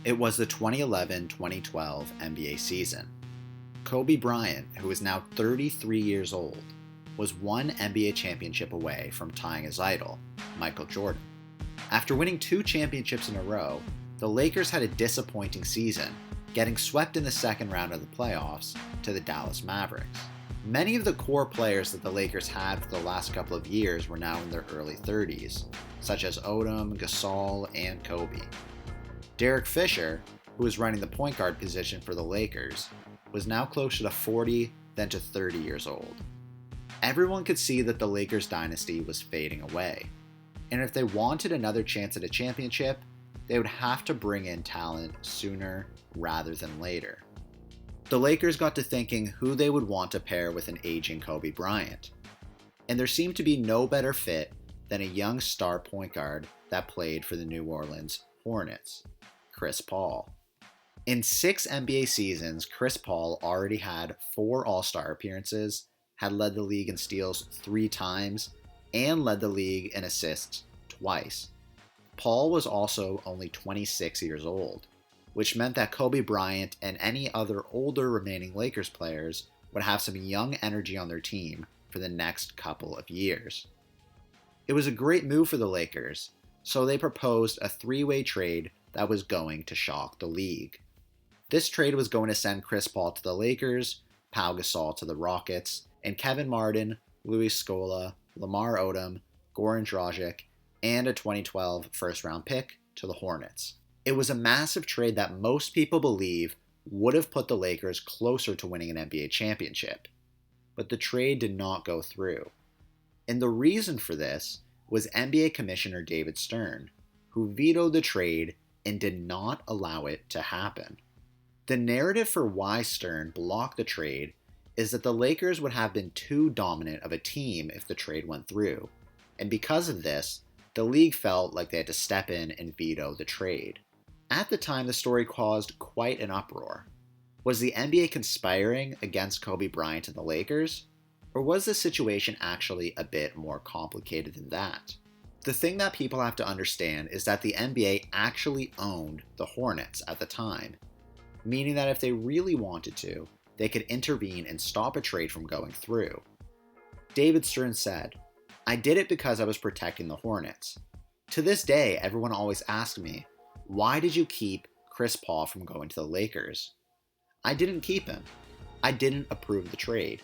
It was the 2011-2012 NBA season. Kobe Bryant, who is now 33 years old, was one NBA championship away from tying his idol, Michael Jordan. After winning 2 championships in a row, the Lakers had a disappointing season, getting swept in the second round of the playoffs to the Dallas Mavericks. Many of the core players that the Lakers had for the last couple of years were now in their early 30s, such as Odom, Gasol, and Kobe. Derek Fisher, who was running the point guard position for the Lakers, was now closer to 40 than to 30 years old. Everyone could see that the Lakers dynasty was fading away, and if they wanted another chance at a championship, they would have to bring in talent sooner rather than later. The Lakers got to thinking who they would want to pair with an aging Kobe Bryant, and there seemed to be no better fit than a young star point guard that played for the New Orleans Hornets, Chris Paul. In 6 NBA seasons, Chris Paul already had 4 All-Star appearances, had led the league in steals 3 times, and led the league in assists twice. Paul was also only 26 years old, which meant that Kobe Bryant and any other older remaining Lakers players would have some young energy on their team for the next couple of years. It was a great move for the Lakers, so they proposed a 3-way trade that was going to shock the league. This trade was going to send Chris Paul to the Lakers, Pau Gasol to the Rockets, and Kevin Martin, Louis Scola, Lamar Odom, Goran Dragic, and a 2012 first-round pick to the Hornets. It was a massive trade that most people believe would have put the Lakers closer to winning an NBA championship. But the trade did not go through. And the reason for this was NBA Commissioner David Stern, who vetoed the trade and did not allow it to happen. The narrative for why Stern blocked the trade is that the Lakers would have been too dominant of a team if the trade went through, and because of this, the league felt like they had to step in and veto the trade. At the time, the story caused quite an uproar. Was the NBA conspiring against Kobe Bryant and the Lakers? Or was the situation actually a bit more complicated than that? The thing that people have to understand is that the NBA actually owned the Hornets at the time, meaning that if they really wanted to, they could intervene and stop a trade from going through. David Stern said, "I did it because I was protecting the Hornets. To this day, everyone always asks me, why did you keep Chris Paul from going to the Lakers? I didn't keep him. I didn't approve the trade.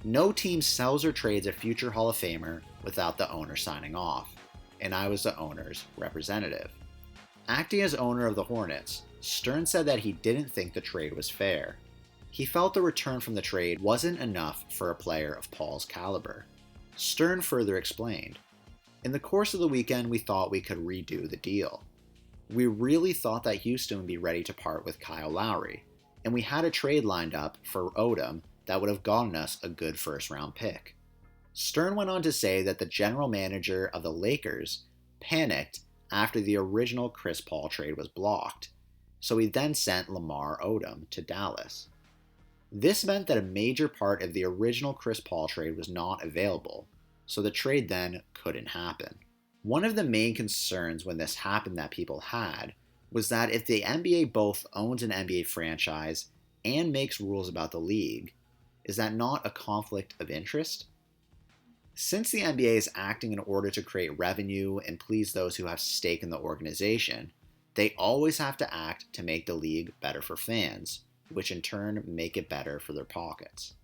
No team sells or trades a future Hall of Famer without the owner signing off, and I was the owner's representative." Acting as owner of the Hornets, Stern said that he didn't think the trade was fair. He felt the return from the trade wasn't enough for a player of Paul's caliber. Stern further explained, "In the course of the weekend, we thought we could redo the deal. We really thought that Houston would be ready to part with Kyle Lowry, and we had a trade lined up for Odom that would have gotten us a good first-round pick." Stern went on to say that the general manager of the Lakers panicked after the original Chris Paul trade was blocked, so he then sent Lamar Odom to Dallas. This meant that a major part of the original Chris Paul trade was not available, so the trade then couldn't happen. One of the main concerns when this happened that people had was that if the NBA both owns an NBA franchise and makes rules about the league, is that not a conflict of interest? Since the NBA is acting in order to create revenue and please those who have stake in the organization, they always have to act to make the league better for fans, which in turn make it better for their pockets.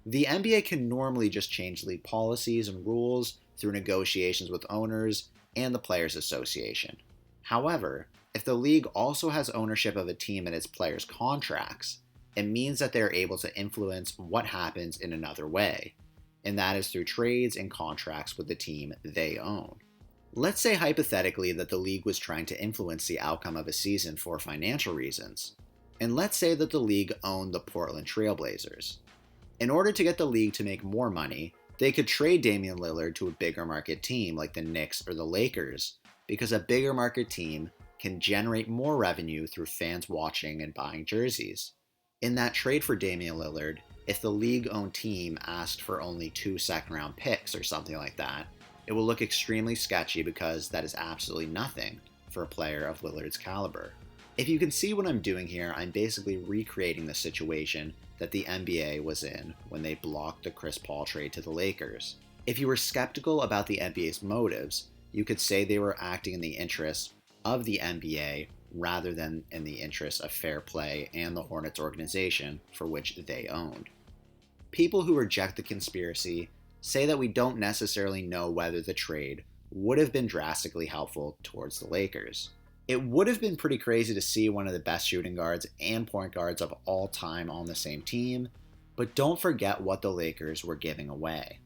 The NBA can normally just change league policies and rules through negotiations with owners and the Players Association. However, if the league also has ownership of a team and its players' contracts, it means that they are able to influence what happens in another way, and that is through trades and contracts with the team they own. Let's say hypothetically that the league was trying to influence the outcome of a season for financial reasons, and let's say that the league owned the Portland Trail Blazers. In order to get the league to make more money, they could trade Damian Lillard to a bigger market team like the Knicks or the Lakers, because a bigger market team can generate more revenue through fans watching and buying jerseys. In that trade for Damian Lillard, if the league-owned team asked for only 2 second-round picks or something like that, it will look extremely sketchy because that is absolutely nothing for a player of Lillard's caliber. If you can see what I'm doing here, I'm basically recreating the situation that the NBA was in when they blocked the Chris Paul trade to the Lakers. If you were skeptical about the NBA's motives, you could say they were acting in the interests of the NBA rather than in the interests of fair play and the Hornets organization for which they owned. People who reject the conspiracy say that we don't necessarily know whether the trade would have been drastically helpful towards the Lakers. It would have been pretty crazy to see one of the best shooting guards and point guards of all time on the same team, but don't forget what the Lakers were giving away.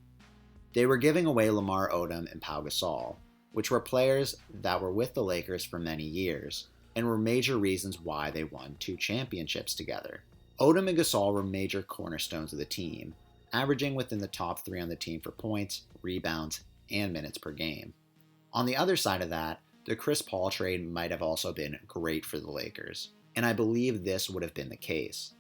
They were giving away Lamar Odom and Pau Gasol, which were players that were with the Lakers for many years, and were major reasons why they won 2 championships together. Odom and Gasol were major cornerstones of the team, averaging within the top 3 on the team for points, rebounds, and minutes per game. On the other side of that, the Chris Paul trade might have also been great for the Lakers, and I believe this would have been the case.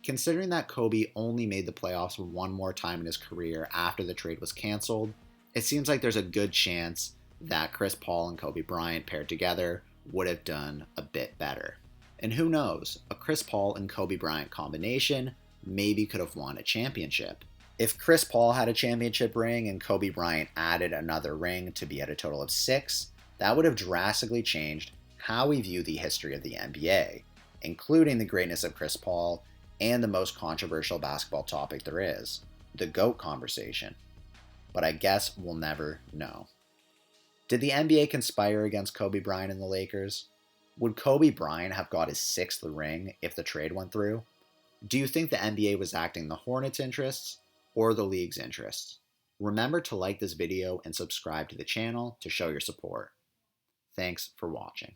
Considering that Kobe only made the playoffs one more time in his career after the trade was canceled, it seems like there's a good chance that Chris Paul and Kobe Bryant paired together would have done a bit better. And who knows, a Chris Paul and Kobe Bryant combination maybe could have won a championship. If Chris Paul had a championship ring and Kobe Bryant added another ring to be at a total of 6, that would have drastically changed how we view the history of the NBA, including the greatness of Chris Paul and the most controversial basketball topic there is, the GOAT conversation. But I guess we'll never know. Did the NBA conspire against Kobe Bryant and the Lakers? Would Kobe Bryant have got his 6th ring if the trade went through? Do you think the NBA was acting in the Hornets' interests or the league's interests? Remember to like this video and subscribe to the channel to show your support. Thanks for watching.